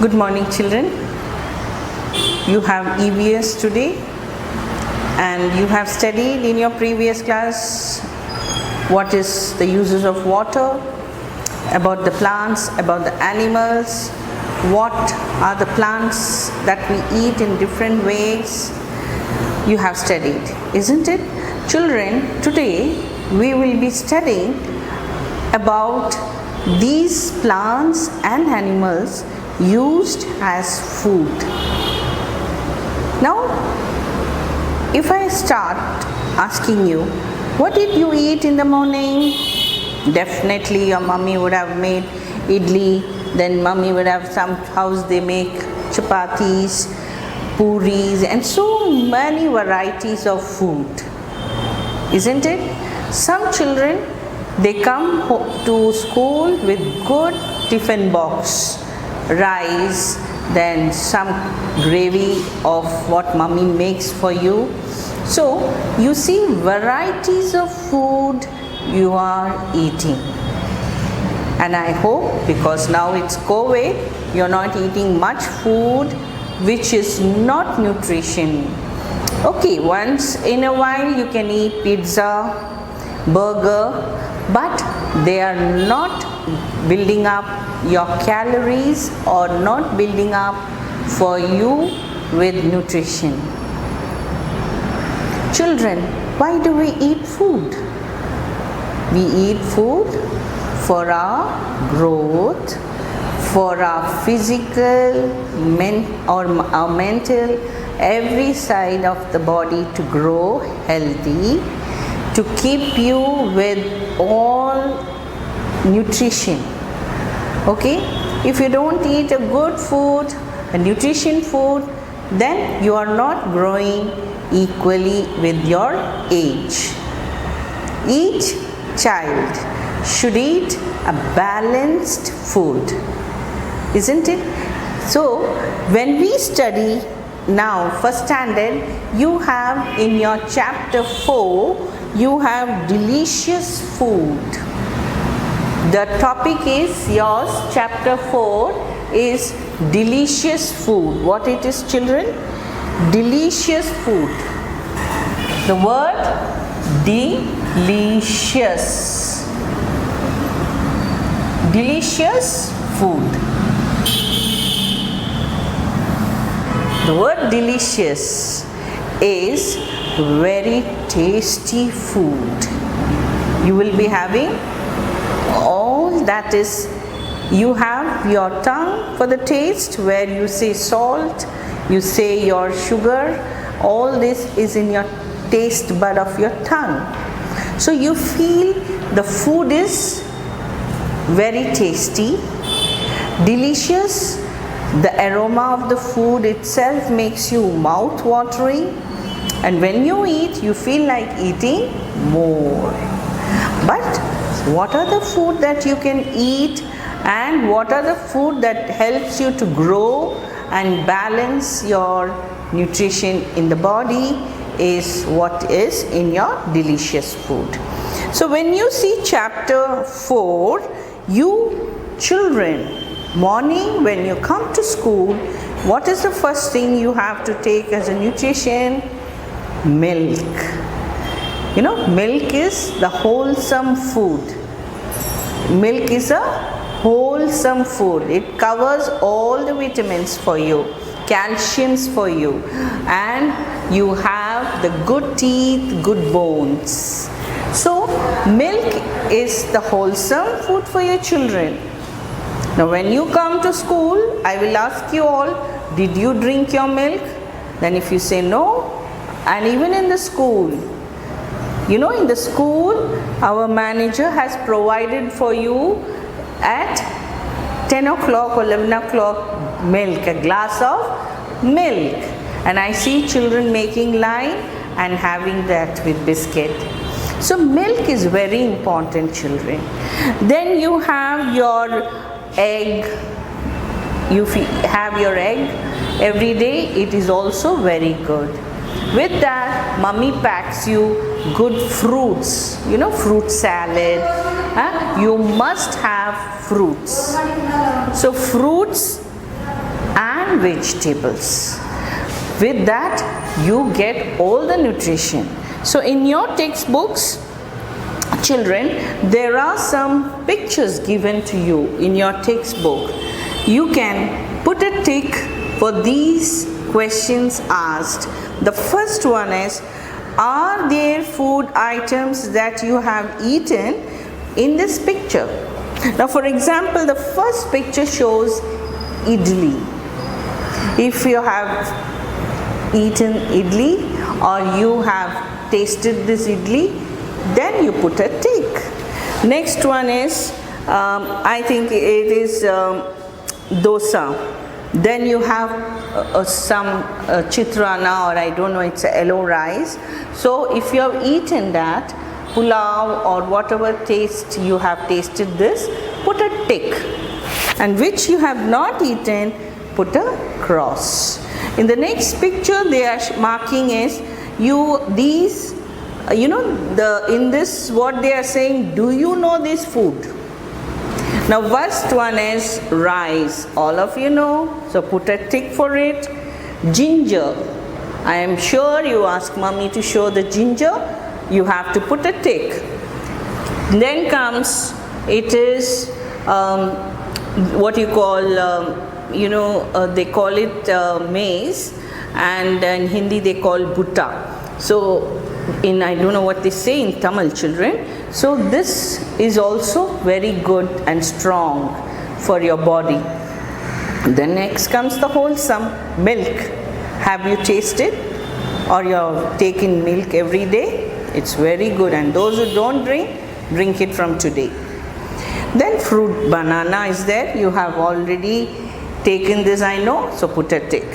Good morning, children. You have EVS today and you have studied in your previous class what is the uses of water, about the plants, about the animals, what are the plants that we eat in different ways. You have studied, isn't it? Children, today we will be studying about these plants and animals used as food. Now, if I start asking you, what did you eat in the morning? Definitely your mummy would have made idli, then mummy would have some house they make chapatis, puris, and so many varieties of food, isn't it? Some children, they come to school with good tiffin box, rice, then some gravy of what mummy makes for you. So you see varieties of food you are eating, and I hope because now it's COVID, you're not eating much food which is not nutrition. Okay, once in a while you can eat pizza, burger, but they are not building up your calories or not building up for you with nutrition. Children, why do we eat food? We eat food for our growth, for our physical, our mental, every side of the body to grow healthy, to keep you with all nutrition. Okay, if you don't eat a good food, a nutrition food, then you are not growing equally with your age. Each child should eat a balanced food, isn't it? So when we study now first standard, you have in your chapter 4, you have delicious food. The topic is yours, chapter 4 is delicious food. What it is, children? Delicious food. The word delicious. Delicious food. The word delicious is very tasty food. You will be having all that is, you have your tongue for the taste where you say salt, you say your sugar, all this is in your taste bud of your tongue. So you feel the food is very tasty, delicious. The aroma of the food itself makes you mouth watering, and when you eat, you feel like eating more. But what are the food that you can eat, and what are the food that helps you to grow and balance your nutrition in the body is what is in your delicious food. So when you see chapter 4, you children, morning when you come to school, what is the first thing you have to take as a nutrition? Milk. You know, milk is the wholesome food. Milk is a wholesome food. It covers all the vitamins for you, calciums for you, and you have the good teeth, good bones. So milk is the wholesome food for your children. Now when you come to school, I will ask you all, did you drink your milk? Then if you say no, and even in the school, you know, in the school, our manager has provided for you at 10 o'clock or 11 o'clock milk, a glass of milk. And I see children making line and having that with biscuit. So milk is very important, children. Then you have your egg. You have your egg every day. It is also very good. With that, mummy packs you good fruits, you know, fruit salad. You must have fruits. So fruits and vegetables. With that, you get all the nutrition. So in your textbooks, children, there are some pictures given to you in your textbook. You can put a tick for these questions asked. The first one is, are there food items that you have eaten in this picture? Now for example, the first picture shows idli. If you have eaten idli or you have tasted this idli, then you put a tick. Next one is, I think it is dosa. Then you have some chitrana, or I don't know, it's a yellow rice. So if you have eaten that, pulao or whatever taste you have tasted this, put a tick. And which you have not eaten, put a cross. In the next picture they are marking is, in this what they are saying, do you know this food? Now first one is rice, all of you know, so put a tick for it. Ginger, I am sure you ask mommy to show the ginger, you have to put a tick. Then comes, it is what you call, they call it maize, and in Hindi they call butta. So I don't know what they say in Tamil, children. So this is also very good and strong for your body. Then next comes the wholesome milk. Have you tasted, or you have taken milk every day? It's very good, and those who don't drink it from today. Then fruit, banana is there. You have already taken this, I know, so put a tick.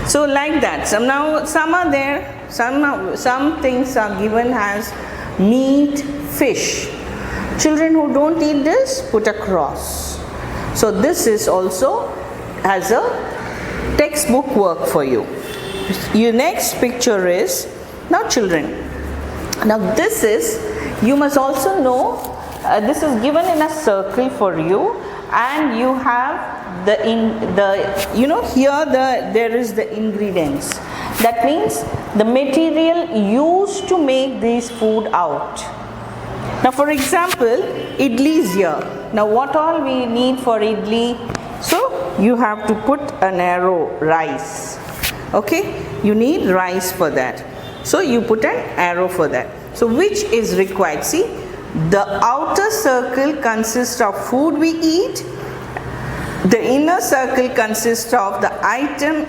So like that. So now some are there. Some things are given as meat, fish. Children who don't eat this, put a cross. So this is also as a textbook work for you. Your next picture is, now children, now this is, you must also know, this is given in a circle for you, and you have there is the ingredients. That means the material used to make this food out. Now for example, idli is here. Now what all we need for idli? So you have to put an arrow, rice. Okay, you need rice for that. So you put an arrow for that. So which is required? See, the outer circle consists of food we eat. The inner circle consists of the item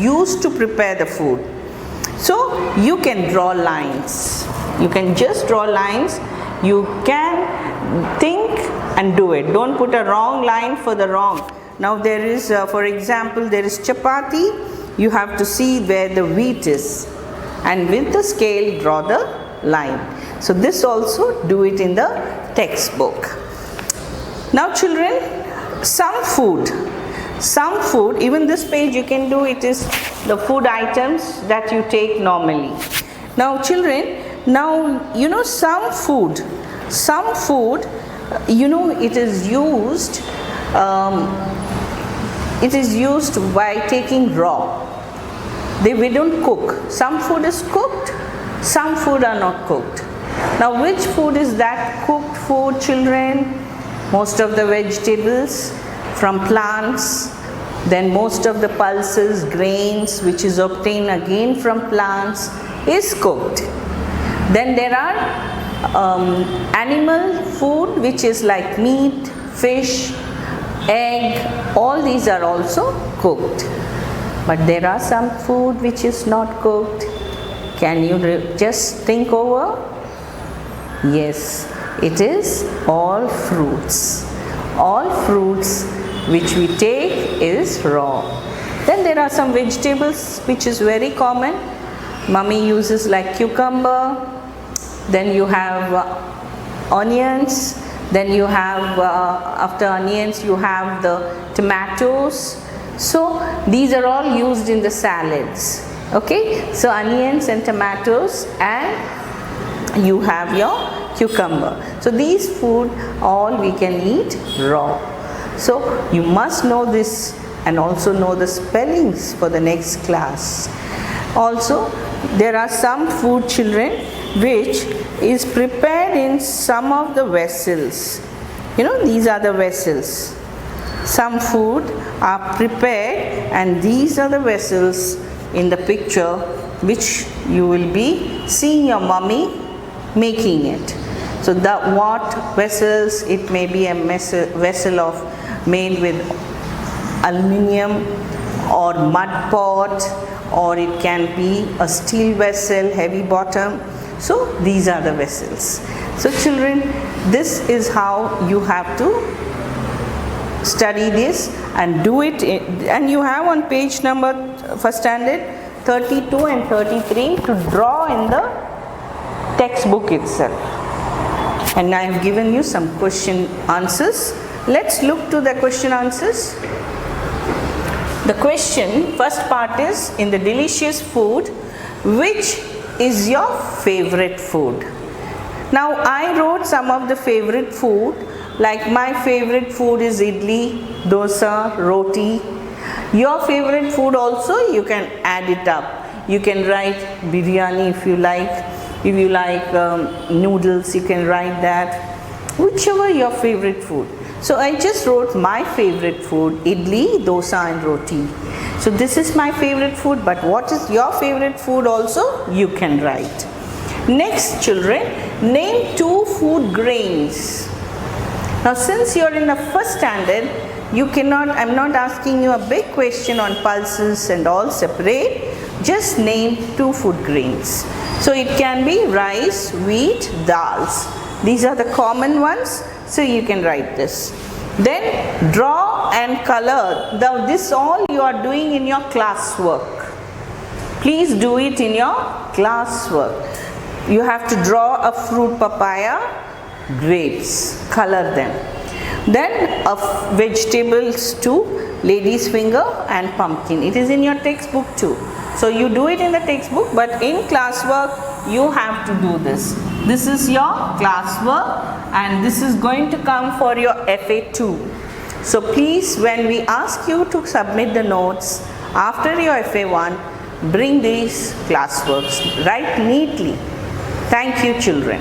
used to prepare the food. So you can draw lines. You can just draw lines. You can think and do it. Don't put a wrong line for the wrong. Now there is, for example, there is chapati. You have to see where the wheat is, and with the scale draw the line. So this also do it in the textbook. Now children, some food, even this page you can do, it is the food items that you take normally. Now children, now some food, it is used by taking raw. We don't cook. Some food is cooked, some food are not cooked. Now which food is that cooked food, children? Most of the vegetables from plants, then most of the pulses, grains, which is obtained again from plants, is cooked. Then there are animal food, which is like meat, fish, egg, all these are also cooked. But there are some food which is not cooked. Can you just think over? Yes, it is all fruits. All fruits which we take is raw. Then there are some vegetables which is very common. Mummy uses like cucumber. Then you have onions. Then you have, after onions, you have the tomatoes. So these are all used in the salads. Okay, so onions and tomatoes, and you have your cucumber. So these food all we can eat raw. So you must know this and also know the spellings for the next class. Also, there are some food, children, which is prepared in some of the vessels. You know, these are the vessels. Some food are prepared, and these are the vessels in the picture which you will be seeing your mummy making it. So what vessels? It may be a vessel of made with aluminium or mud pot, or it can be a steel vessel, heavy bottom. So these are the vessels. So children, this is how you have to study this and do it. And you have on page number first standard 32 and 33 to draw in the textbook itself. And I have given you some question answers. Let's look to the question answers. The question, first part is, in the delicious food, which is your favorite food? Now I wrote some of the favorite food, like my favorite food is idli, dosa, roti. Your favorite food also, you can add it up. You can write biryani if you like. If you like noodles, you can write that. Whichever your favorite food. So I just wrote my favorite food, idli, dosa and roti. So this is my favorite food, but what is your favorite food also? You can write. Next children, name 2 food grains. Now since you are in the first standard, you cannot, I am not asking you a big question on pulses and all separate. Just name 2 food grains. So it can be rice, wheat, dals. These are the common ones. So you can write this. Then draw and color. Now this all you are doing in your classwork. Please do it in your classwork. You have to draw a fruit, papaya, grapes, color them. Then vegetables too, lady's finger and pumpkin. It is in your textbook too. So you do it in the textbook, but in classwork you have to do this. This is your classwork, and this is going to come for your FA2. So please, when we ask you to submit the notes after your FA1, bring these classworks. Write neatly. Thank you children.